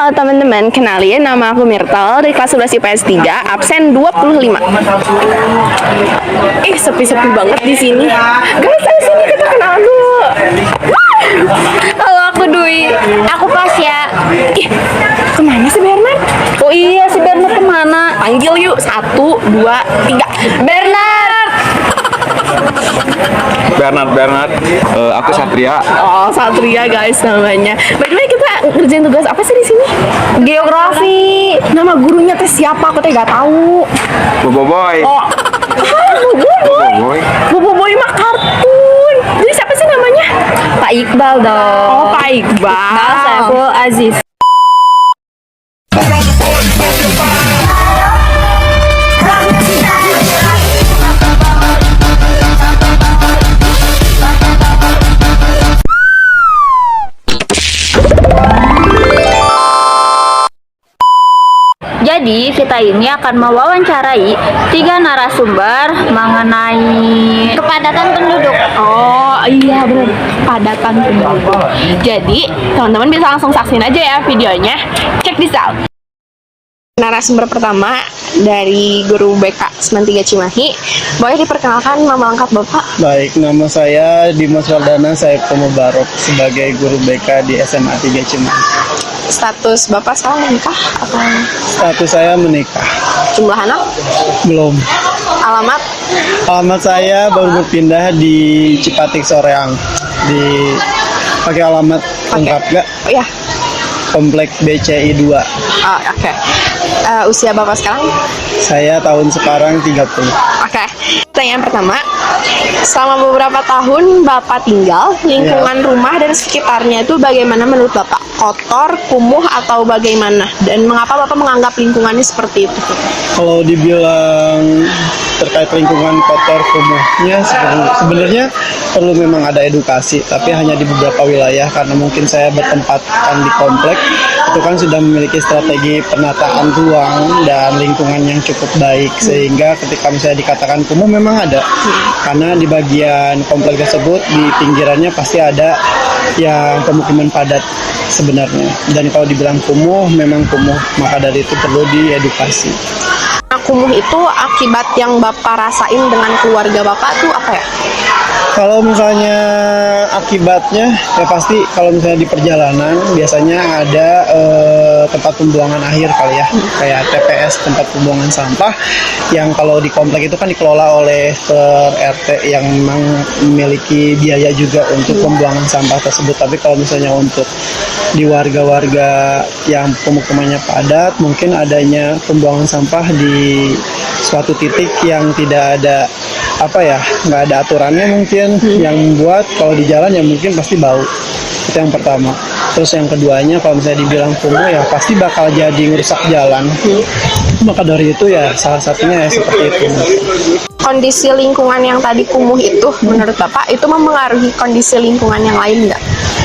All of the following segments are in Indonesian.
Halo teman-teman, kenalin nama aku Myrtle dari kelas 11 IPS 3, absen 25. Sepi-sepi banget di sini. Guys, ayo sini kita kenalan dulu. Halo, aku Dwi. Aku Pasya. Kemana sih Bernard? Oh iya, si Bernard kemana? Panggil yuk, 1, 2, 3. Bernard! Bernard, aku Satria. Oh, Satria guys namanya. By the way, kita ngerjain tugas apa sih di sini? Geografi. Nama gurunya teh siapa? Aku teh gak tahu. Boboiboy. Oh, Boboiboy. Boboiboy mah kartun. Jadi siapa sih namanya? Pak Iqbal dong. Oh, Pak Iqbal. Saiful Aziz. Jadi kita ini akan mewawancarai 3 narasumber mengenai kepadatan penduduk. Oh iya benar, padatan penduduk. Jadi teman-teman bisa langsung saksin aja ya videonya. Check this out. Narasumber pertama dari guru BK 93 Cimahi. Boleh diperkenalkan nama lengkap Bapak? Baik, nama saya Dimas Wardana Saiful Mubarok sebagai guru BK di SMA 3 Cimahi. Status Bapak sekarang menikah atau Status saya menikah. jumlah anak? Belum. Alamat? Alamat saya baru berpindah di Cipatik Soreang. Pakai alamat lengkap gak? Oh ya. Kompleks BCI 2. Oh, oke. Usia Bapak sekarang? Saya tahun sekarang 30. Oke. Pertanyaan pertama. Selama beberapa tahun Bapak tinggal, lingkungan rumah dan sekitarnya itu bagaimana menurut Bapak? Kotor, kumuh, atau bagaimana? Dan mengapa Bapak menganggap lingkungannya seperti itu? Kalau dibilang terkait lingkungan kotor kumuhnya, sebenarnya perlu memang ada edukasi, tapi hanya di beberapa wilayah karena mungkin saya bertempatkan di komplek itu kan sudah memiliki strategi penataan ruang dan lingkungan yang cukup baik, sehingga ketika misalnya dikatakan kumuh memang ada, karena di bagian komplek tersebut di pinggirannya pasti ada yang pemukiman padat sebenarnya, dan kalau dibilang kumuh memang kumuh, maka dari itu perlu diedukasi. Kumuh itu akibat yang Bapak rasain dengan keluarga Bapak tuh apa ya? Kalau misalnya akibatnya ya pasti kalau misalnya di perjalanan biasanya ada tempat pembuangan akhir kali ya, kayak TPS, tempat pembuangan sampah, yang kalau di komplek itu kan dikelola oleh RT yang memang memiliki biaya juga untuk pembuangan sampah tersebut. Tapi kalau misalnya untuk di warga-warga yang pemukimannya padat, mungkin adanya pembuangan sampah di suatu titik yang tidak ada nggak ada aturannya mungkin, yang membuat kalau di jalan ya mungkin pasti bau. Itu yang pertama. Terus yang keduanya, kalau misalnya dibilang kumuh ya pasti bakal jadi ngerusak jalan. Maka dari itu ya salah satunya ya seperti itu. Kondisi lingkungan yang tadi kumuh itu menurut Bapak itu mempengaruhi kondisi lingkungan yang lain nggak?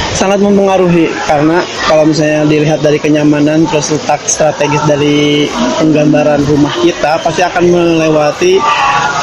Sangat mempengaruhi, karena kalau misalnya dilihat dari kenyamanan terus letak strategis dari penggambaran rumah kita, pasti akan melewati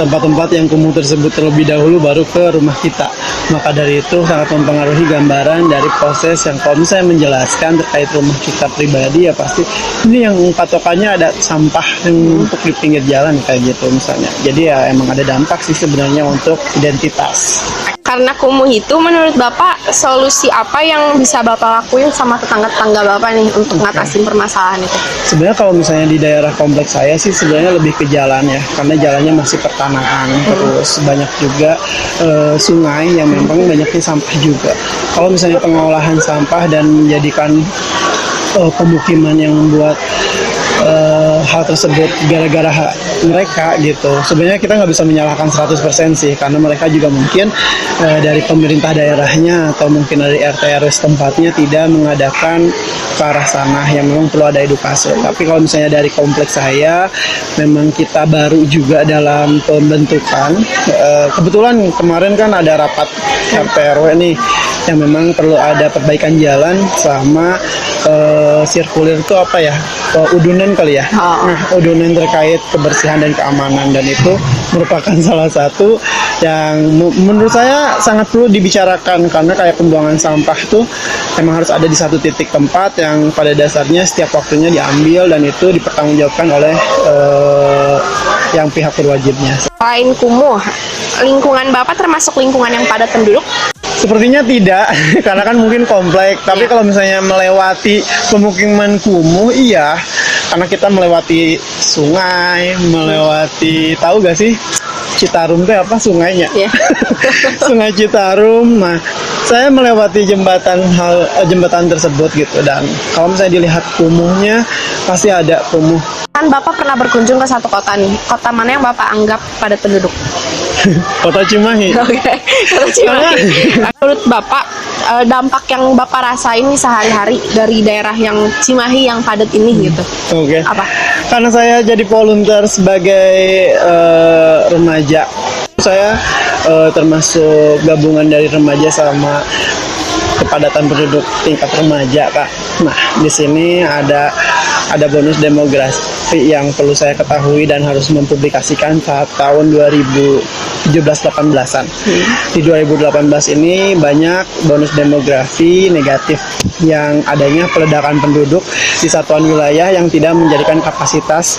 tempat-tempat yang kumuh tersebut terlebih dahulu baru ke rumah kita. Maka dari itu sangat mempengaruhi gambaran dari proses yang kalau misalnya menjelaskan terkait rumah kita pribadi, ya pasti ini yang patokannya ada sampah yang untuk di pinggir jalan kayak gitu misalnya. Jadi ya emang ada dampak sih sebenarnya untuk identitas. Karena kumuh itu menurut Bapak solusi apa yang bisa Bapak lakuin sama tetangga-tetangga Bapak nih untuk ngatasin permasalahan itu? Sebenarnya kalau misalnya di daerah kompleks saya sih sebenarnya lebih ke jalan ya, karena jalannya masih pertanahan, terus banyak juga sungai yang memang banyaknya sampah juga. Kalau misalnya pengolahan sampah dan menjadikan pemukiman yang membuat hal tersebut gara-gara mereka gitu, sebenarnya kita nggak bisa menyalahkan 100% sih, karena mereka juga mungkin dari pemerintah daerahnya atau mungkin dari RT RW tempatnya tidak mengadakan ke arah sana, yang memang perlu ada edukasi. Tapi kalau misalnya dari kompleks saya, memang kita baru juga dalam pembentukan, kebetulan kemarin kan ada rapat RT RW nih, yang memang perlu ada perbaikan jalan sama sirkulir itu udunan kali ya. Nah, udunan terkait kebersihan dan keamanan, dan itu merupakan salah satu yang menurut saya sangat perlu dibicarakan, karena kayak pembuangan sampah tuh emang harus ada di satu titik tempat yang pada dasarnya setiap waktunya diambil dan itu dipertanggungjawabkan oleh yang pihak berwajibnya. Selain kumuh, lingkungan Bapak termasuk lingkungan yang padat penduduk? Sepertinya tidak, karena kan mungkin komplek. Tapi kalau misalnya melewati pemukiman kumuh, iya, karena kita melewati sungai, melewati, tahu gak sih Citarum itu apa sungainya? Iya. Sungai Citarum. Nah, saya melewati jembatan tersebut gitu, dan kalau misalnya dilihat kumuhnya pasti ada kumuh. Kan Bapak pernah berkunjung ke satu kota nih. Kota mana yang Bapak anggap padat penduduk? Kota Cimahi. Oke, kota Cimahi. Menurut Bapak, dampak yang Bapak rasain nih sehari-hari dari daerah yang Cimahi yang padat ini gitu? Oke. Apa? Karena saya jadi volunteer sebagai remaja. Saya termasuk gabungan dari remaja sama kepadatan penduduk tingkat remaja, Kak. Nah, di sini ada bonus demografi yang perlu saya ketahui dan harus mempublikasikan saat tahun 2017-18an. Di 2018 ini banyak bonus demografi negatif yang adanya peledakan penduduk di satuan wilayah yang tidak menjadikan kapasitas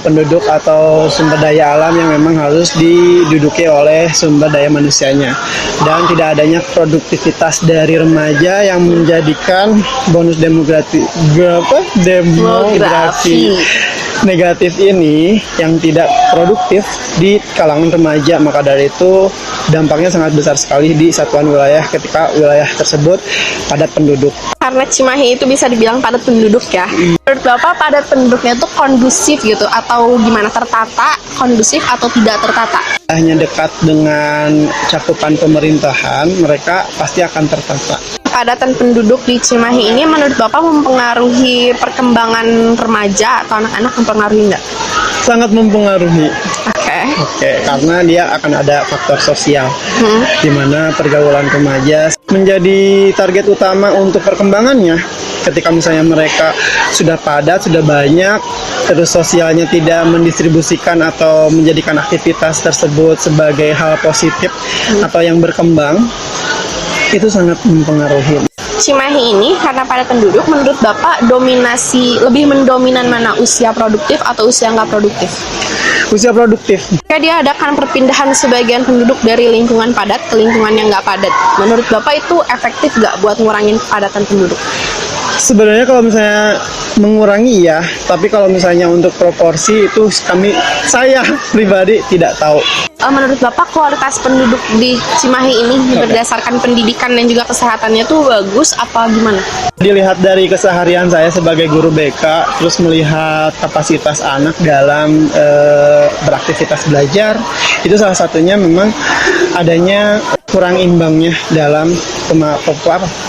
penduduk atau sumber daya alam yang memang harus diduduki oleh sumber daya manusianya, dan tidak adanya produktivitas dari remaja yang menjadikan bonus demografi negatif ini yang tidak produktif di kalangan remaja. Maka dari itu dampaknya sangat besar sekali di satuan wilayah ketika wilayah tersebut padat penduduk. Karena Cimahi itu bisa dibilang padat penduduk ya. Menurut Bapak padat penduduknya itu kondusif gitu atau gimana, tertata, kondusif atau tidak tertata? Hanya dekat dengan cakupan pemerintahan, mereka pasti akan tertata. Padatan penduduk di Cimahi ini menurut Bapak mempengaruhi perkembangan remaja atau anak-anak, mempengaruhi nggak? Sangat mempengaruhi. Oke. Karena dia akan ada faktor sosial, di mana pergaulan remaja menjadi target utama untuk perkembangannya. Ketika misalnya mereka sudah padat, sudah banyak, terus sosialnya tidak mendistribusikan atau menjadikan aktivitas tersebut sebagai hal positif atau yang berkembang, itu sangat mempengaruhi. Cimahi ini karena padat penduduk, menurut Bapak lebih mendominan mana, usia produktif atau usia nggak produktif? Usia produktif. Jika diadakan perpindahan sebagian penduduk dari lingkungan padat ke lingkungan yang nggak padat, menurut Bapak itu efektif nggak buat ngurangin kepadatan penduduk? Sebenarnya kalau misalnya mengurangi ya, tapi kalau misalnya untuk proporsi itu saya pribadi tidak tahu. Menurut Bapak kualitas penduduk di Cimahi ini berdasarkan pendidikan dan juga kesehatannya tuh bagus apa gimana? Dilihat dari keseharian saya sebagai guru BK, terus melihat kapasitas anak dalam beraktivitas belajar, itu salah satunya memang adanya kurang imbangnya dalam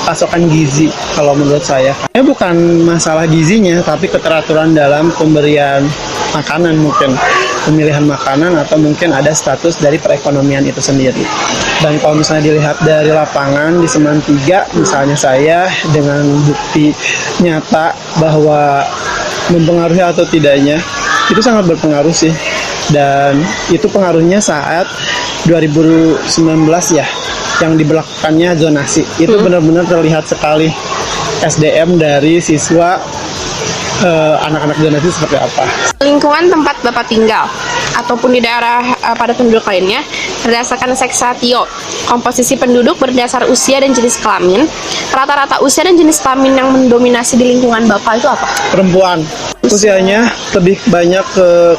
pasokan gizi kalau menurut saya. Ini bukan masalah gizinya, tapi keteraturan dalam pemberian makanan, mungkin pemilihan makanan, atau mungkin ada status dari perekonomian itu sendiri. Dan kalau misalnya dilihat dari lapangan di Seman 3, misalnya saya dengan bukti nyata bahwa mempengaruhi atau tidaknya, itu sangat berpengaruh sih. Dan itu pengaruhnya saat 2019 ya, yang diberlakukannya zonasi. Itu benar-benar terlihat sekali SDM dari siswa anak-anak zonasi seperti apa. Lingkungan tempat Bapak tinggal ataupun di daerah padat penduduk lainnya berdasarkan seksatio, komposisi penduduk berdasar usia dan jenis kelamin. Rata-rata usia dan jenis kelamin yang mendominasi di lingkungan Bapak itu apa? Perempuan. Usianya lebih banyak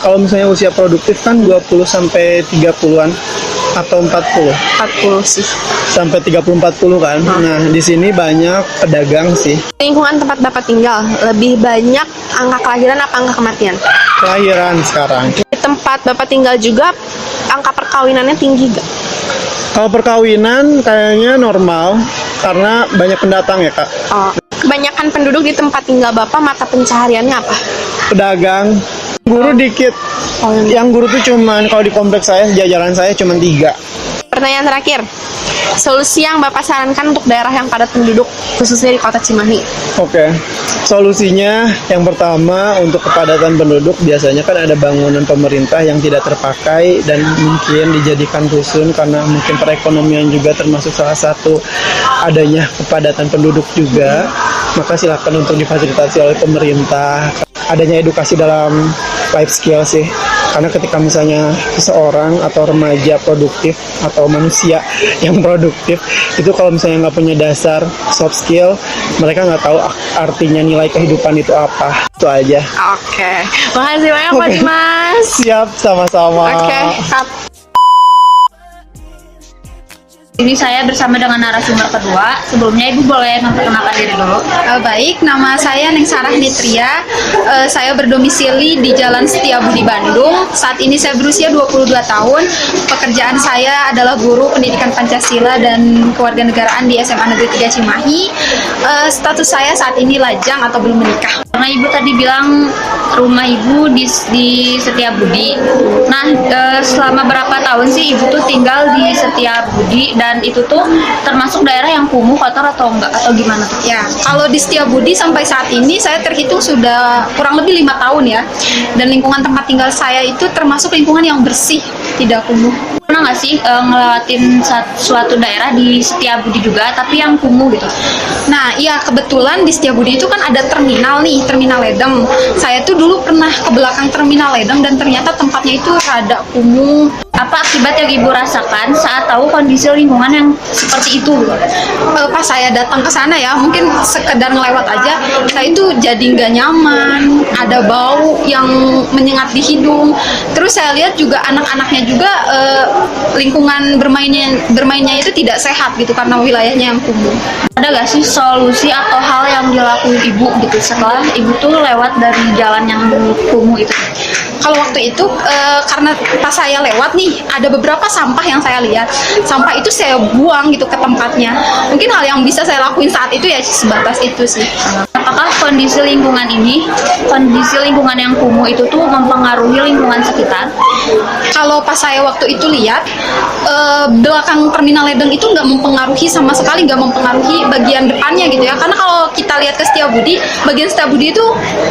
kalau misalnya usia produktif kan 20 sampai 30-an atau 40 sih. Sampai 30-40 kan. Nah, di sini banyak pedagang sih. Lingkungan tempat Bapak tinggal lebih banyak angka kelahiran apa angka kematian? Kelahiran sekarang. Di tempat Bapak tinggal juga angka perkawinannya tinggi gak? Kalau perkawinan kayaknya normal karena banyak pendatang ya, Kak. Oh. Kebanyakan penduduk di tempat tinggal Bapak mata pencahariannya apa? Pedagang. Guru dikit. Yang guru tuh cuman, kalau di kompleks saya, jajaran saya cuman 3. Pertanyaan terakhir. solusi yang Bapak sarankan untuk daerah yang padat penduduk, khususnya di Kota Cimahi? Oke, solusinya yang pertama untuk kepadatan penduduk biasanya kan ada bangunan pemerintah yang tidak terpakai dan mungkin dijadikan rusun karena mungkin perekonomian juga termasuk salah satu adanya kepadatan penduduk juga. Maka silakan untuk difasilitasi oleh pemerintah. Adanya edukasi dalam life skill sih. Karena ketika misalnya seseorang atau remaja produktif atau manusia yang produktif itu kalau misalnya nggak punya dasar soft skill, mereka nggak tahu artinya nilai kehidupan itu apa. Itu aja. Oke, makasih banyak Pak Dimas. Siap, sama-sama. Oke, cut. Ini saya bersama dengan narasumber kedua. Sebelumnya Ibu boleh memperkenalkan diri dulu. Baik, nama saya Neng Sarah Nitria. Saya berdomisili di Jalan Setiabudi Bandung. Saat ini saya berusia 22 tahun. Pekerjaan saya adalah guru pendidikan Pancasila dan kewarganegaraan di SMA Negeri 3 Cimahi. Status saya saat ini lajang atau belum menikah. Karena Ibu tadi bilang rumah Ibu di Setiabudi. Nah, selama berapa tahun sih Ibu tuh tinggal di Setiabudi, dan itu tuh termasuk daerah yang kumuh, kotor atau enggak, atau gimana tuh? Ya, kalau di Setiabudi sampai saat ini saya terhitung sudah kurang lebih 5 tahun ya. Dan lingkungan tempat tinggal saya itu termasuk lingkungan yang bersih, tidak kumuh. Pernah nggak sih ngelewatin suatu daerah di Setiabudi juga, tapi yang kumuh gitu? Nah, iya kebetulan di Setiabudi itu kan ada terminal nih, Terminal Ledeng. Saya tuh dulu pernah ke belakang Terminal Ledeng dan ternyata tempatnya itu rada kumuh. Apa akibat yang Ibu rasakan saat tahu kondisi lingkungan yang seperti itu? Pas saya datang ke sana ya, mungkin sekedar ngelewat aja, saya itu jadi nggak nyaman, ada bau yang menyengat di hidung. Terus saya lihat juga anak-anaknya juga lingkungan bermainnya itu tidak sehat gitu karena wilayahnya yang kumuh. Ada gak sih solusi atau hal yang dilakuin Ibu gitu setelah Ibu tuh lewat dari jalan yang kumuh itu? Kalau waktu itu karena pas saya lewat nih ada beberapa sampah yang saya lihat, sampah itu saya buang gitu ke tempatnya. Mungkin hal yang bisa saya lakuin saat itu ya sebatas itu sih. Apakah kondisi lingkungan yang kumuh itu tuh mempengaruhi lingkungan sekitar? Kalau pas saya waktu itu lihat belakang Terminal Ledeng itu nggak mempengaruhi sama sekali, nggak mempengaruhi bagian depannya gitu ya. Karena kalau kita lihat ke Setiabudi, bagian Setiabudi itu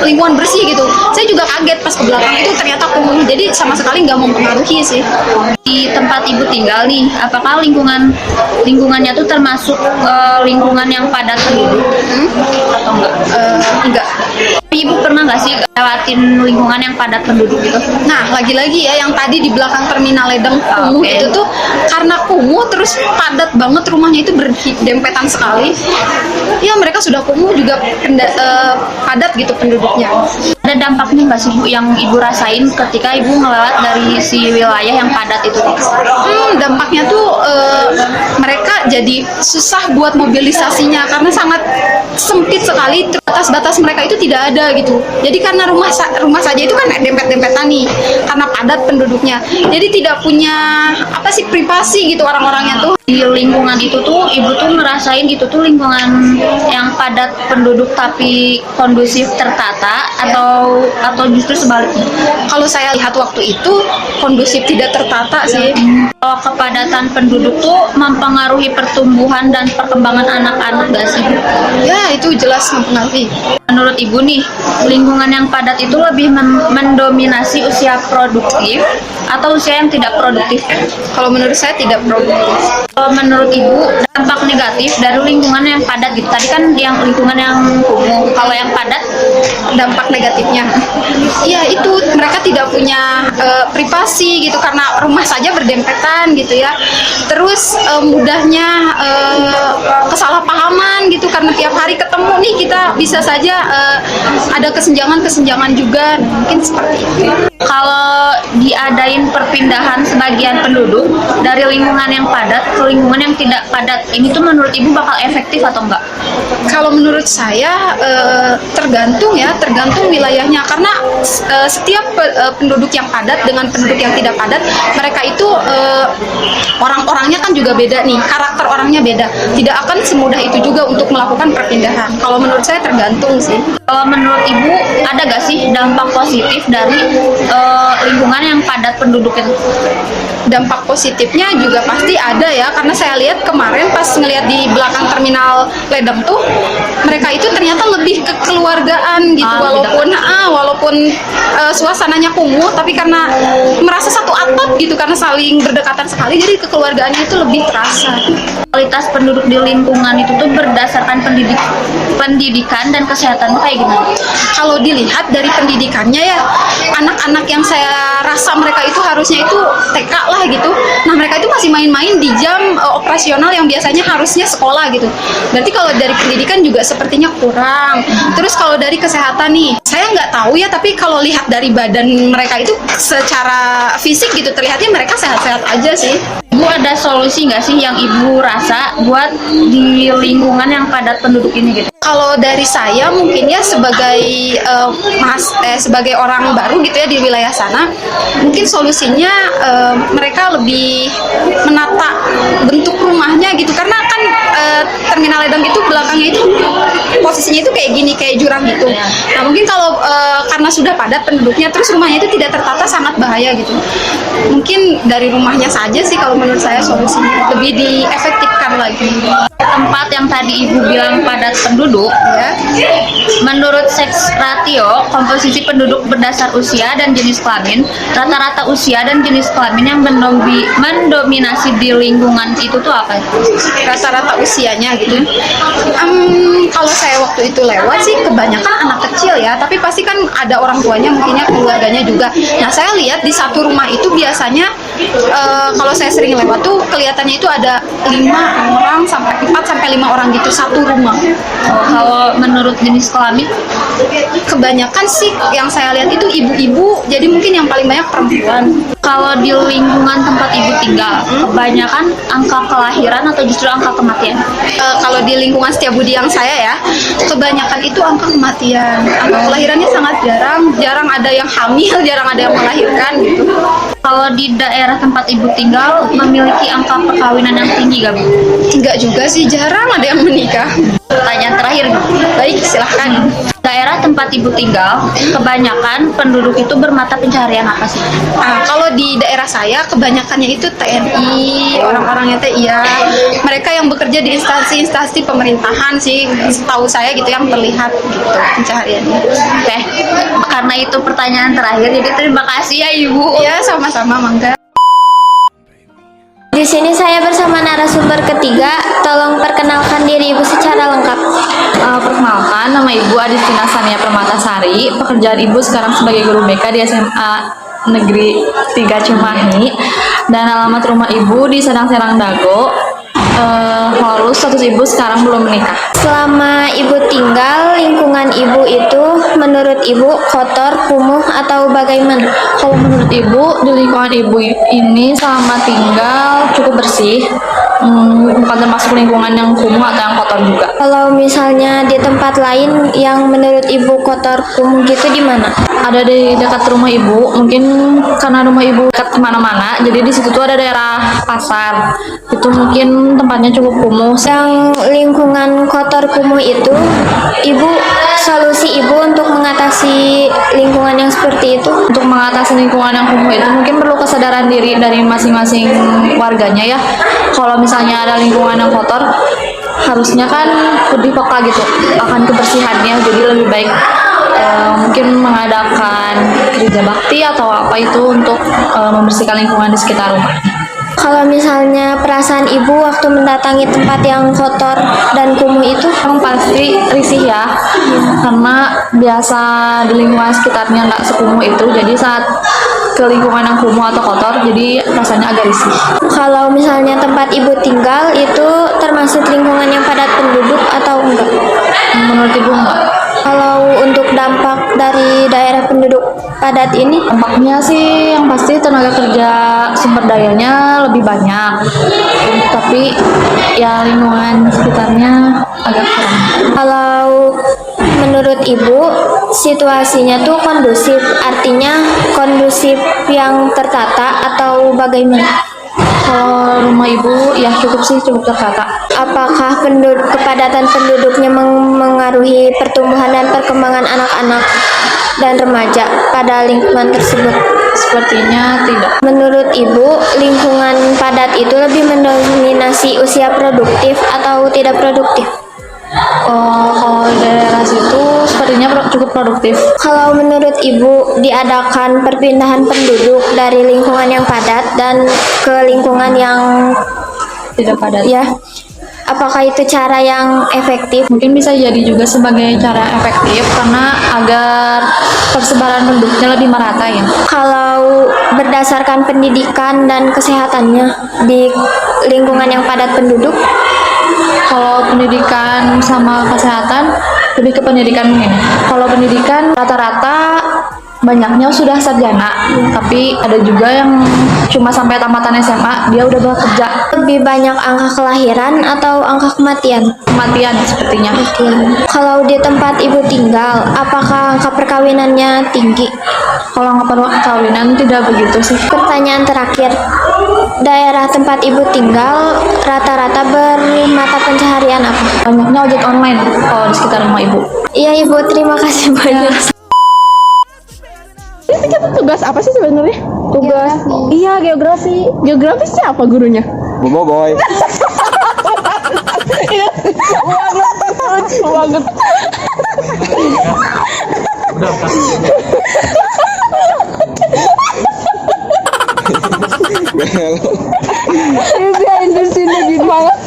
lingkungan bersih gitu. Saya juga kaget pas ke belakang itu ternyata kumuh, jadi sama sekali nggak mempengaruhi sih. Di tempat Ibu tinggal nih, apakah lingkungannya tuh termasuk lingkungan yang padat penduduk atau enggak? Enggak. Ibu pernah nggak sih lewatin lingkungan yang padat penduduk gitu? Nah, lagi-lagi ya yang tadi di belakang Terminal Ledeng kumuh Oke. itu tuh karena kumuh terus padat banget, rumahnya itu berdempetan sekali. Ya mereka sudah kumuh juga padat gitu penduduknya. Ada dampaknya nggak sih Bu yang Ibu rasain ketika Ibu ngelewat dari si wilayah yang padat itu? Dampaknya tuh mereka jadi susah buat mobilisasinya karena sangat sempit sekali, batas-batas mereka itu tidak ada gitu. Jadi karena rumah saja itu kan dempet-dempetan nih karena padat penduduknya. Jadi tidak punya privasi gitu orang-orangnya tuh. Di lingkungan itu tuh Ibu tuh ngerasain itu tuh lingkungan yang padat penduduk tapi kondusif, tertata, atau justru sebaliknya? Kalau saya lihat waktu itu kondusif, tidak tertata sih. Kalau kepadatan penduduk tuh mempengaruhi pertumbuhan dan perkembangan anak-anak gak sih? Ya itu jelas mempengaruhi. Menurut Ibu nih, lingkungan yang padat itu lebih mendominasi usia produktif atau usia yang tidak produktif? Kalau menurut saya tidak produktif. Kalau menurut Ibu, dampak negatif dari lingkungan yang padat gitu. Tadi kan yang lingkungan yang kumuh. Kalau yang padat, Dampak negatifnya, ya itu mereka tidak punya privasi gitu karena rumah saja berdempetan gitu ya. Terus mudahnya kesalahpahaman gitu karena tiap hari ketemu nih kita bisa saja ada kesenjangan juga, mungkin seperti itu. kalau diadain perpindahan sebagian penduduk dari lingkungan yang padat ke lingkungan yang tidak padat, ini tuh menurut Ibu bakal efektif atau enggak? Kalau menurut saya tergantung wilayahnya karena setiap penduduk yang padat dengan penduduk yang tidak padat mereka itu orang-orangnya kan juga beda nih, karakter orangnya beda. Tidak akan semudah itu juga untuk melakukan perpindahan. Kalau menurut saya tergantung sih. Kalau menurut Ibu ada gak sih dampak positif dari lingkungan yang padat penduduk itu? Dampak positifnya juga pasti ada ya, karena saya lihat kemarin pas ngelihat di belakang terminal Ledeng tuh, mereka itu ternyata lebih kekeluargaan gitu, walaupun suasananya kumuh, tapi karena merasa satu atap gitu, karena saling berdekatan sekali, jadi kekeluargaannya itu lebih terasa. Kualitas penduduk di lingkungan itu tuh berdasarkan pendidikan dan kesehatan tuh kayak gimana? Kalau dilihat dari pendidikannya ya, anak-anak yang saya rasa mereka itu harusnya itu TK lah gitu. Nah, mereka itu masih main-main di jam operasional yang biasanya harusnya sekolah gitu. Berarti kalau dari pendidikan juga sepertinya kurang. Terus kalau dari kesehatan nih, saya nggak tahu ya, tapi kalau lihat dari badan mereka itu secara fisik gitu, terlihatnya mereka sehat-sehat aja sih. Ibu ada solusi nggak sih yang Ibu rasa buat di lingkungan yang padat penduduk ini gitu? Kalau dari saya mungkin ya sebagai sebagai orang baru gitu ya di wilayah sana, mungkin solusinya mereka lebih menata bentuk rumahnya gitu, karena kan terminal Ledeng itu belakangnya itu posisinya itu kayak gini, kayak jurang gitu. Nah, mungkin kalau karena sudah padat penduduknya, terus rumahnya itu tidak tertata, sangat bahaya gitu. Mungkin dari rumahnya saja sih kalau menurut saya solusinya lebih diefektifkan lagi. Tempat yang tadi Ibu bilang padat penduduk, Ya. menurut seks ratio komposisi penduduk berdasar usia dan jenis kelamin, rata-rata usia dan jenis kelamin yang mendominasi di lingkungan itu tuh apa? Rata-rata usianya gitu. Kalau saya waktu itu lewat sih kebanyakan anak kecil ya, tapi pasti kan ada orang tuanya, mungkinnya keluarganya juga. Nah, saya lihat di satu rumah itu biasanya kalau saya sering lewat tuh kelihatannya itu ada 4 sampai 5 orang gitu satu rumah. Kalau menurut jenis kelamin, Kebanyakan sih yang saya lihat itu ibu-ibu, jadi mungkin yang paling banyak perempuan. kalau di lingkungan tempat Ibu tinggal, kebanyakan angka kelahiran atau justru angka kematian? Kalau di lingkungan Setiabudi yang saya ya, kebanyakan itu angka kematian. Angka kelahirannya sangat jarang ada yang hamil, jarang ada yang melahirkan gitu. Kalau di daerah tempat Ibu tinggal memiliki angka perkawinan yang tinggi gak Bu? Enggak juga sih, jarang ada yang menikah. Pertanyaan terakhir, Baik, silahkan. daerah tempat Ibu tinggal, kebanyakan penduduk itu bermata pencaharian apa sih? Nah, kalau di daerah saya kebanyakannya itu TNI, orang-orangnya TI ya. Mereka yang bekerja di instansi-instansi pemerintahan sih, setahu saya gitu yang terlihat gitu pencahariannya. Oke, karena itu pertanyaan terakhir, jadi terima kasih ya Ibu. Ya, sama-sama, mangga. Di sini saya bersama narasumber ketiga. Tolong perkenalkan diri Ibu secara lengkap. Perkenalkan, nama Ibu Adistina Sania Permatasari. Pekerjaan Ibu sekarang sebagai guru BK di SMA Negeri 3 Cimahi. Dan alamat rumah Ibu di Serang Dago. Lalu status Ibu sekarang belum menikah. Selama Ibu tinggal, lingkungan Ibu itu menurut Ibu kotor, kumuh, atau bagaimana? Kalau menurut Ibu, di lingkungan Ibu ini selama tinggal cukup bersih. Bukan termasuk lingkungan yang kumuh atau yang kotor juga. Kalau misalnya di tempat lain yang menurut Ibu kotor, kumuh gitu di mana? Ada di dekat rumah Ibu, mungkin karena rumah Ibu dekat kemana-mana, jadi di situ tuh ada daerah pasar. Itu mungkin tempatnya cukup kumuh. Yang lingkungan kotor, kumuh itu, solusi Ibu untuk mengatasi lingkungan yang seperti itu? Untuk mengatasi lingkungan yang kumuh itu mungkin perlu kesadaran diri dari masing-masing warganya ya. Kalau misalnya ada lingkungan yang kotor, harusnya kan lebih peka gitu akan kebersihannya, jadi lebih baik mungkin mengadakan kerja bakti atau apa itu untuk membersihkan lingkungan di sekitar rumah. Kalau misalnya perasaan Ibu waktu mendatangi tempat yang kotor dan kumuh itu? Pasti risih ya, karena biasa di lingkungan sekitarnya nggak sekumuh itu, jadi saat ke lingkungan yang kumuh atau kotor, jadi rasanya agak risih. Kalau misalnya tempat Ibu tinggal itu termasuk lingkungan yang padat penduduk atau enggak? Menurut Ibu enggak? Kalau untuk dampak dari daerah penduduk padat ini? Dampaknya sih yang pasti tenaga kerja sumber dayanya lebih banyak, tapi ya lingkungan sekitarnya agak kurang. Kalau menurut Ibu situasinya tuh kondusif, artinya kondusif yang tertata atau bagaimana? Kalau rumah ibu ya cukup sih, cukup tertata. Apakah kepadatan penduduknya mengaruhi pertumbuhan dan perkembangan anak-anak dan remaja pada lingkungan tersebut? Sepertinya tidak. Menurut Ibu, lingkungan padat itu lebih mendominasi usia produktif atau tidak produktif? Kalau daerah situ sepertinya cukup produktif. Kalau menurut Ibu, diadakan perpindahan penduduk dari lingkungan yang padat dan ke lingkungan yang Tidak padat. ya, apakah itu cara yang efektif? Mungkin bisa jadi juga sebagai cara efektif karena agar persebaran penduduknya lebih merata ya. Kalau berdasarkan pendidikan dan kesehatannya di lingkungan yang padat penduduk, Kalau pendidikan sama kesehatan, lebih ke pendidikan mungkin. Kalau pendidikan rata-rata banyaknya sudah sarjana, tapi ada juga yang cuma sampai tamatan SMA dia udah bekerja. lebih banyak angka kelahiran atau angka kematian? Kematian sepertinya. Kalau di tempat Ibu tinggal, apakah angka perkawinannya tinggi? Kalau nggak perlu kawinan tidak begitu sih. Pertanyaan terakhir, daerah tempat Ibu tinggal rata-rata bermata pencaharian apa? Banyaknya ojek online kalau di sekitar rumah ibu. Iya Ibu, terima kasih banyak. Ini kita tugas apa sih sebenarnya? Tugas. Iya, geografi. Geografi siapa gurunya? Boboiboy. Lucu banget. Iya, di sini gini banget.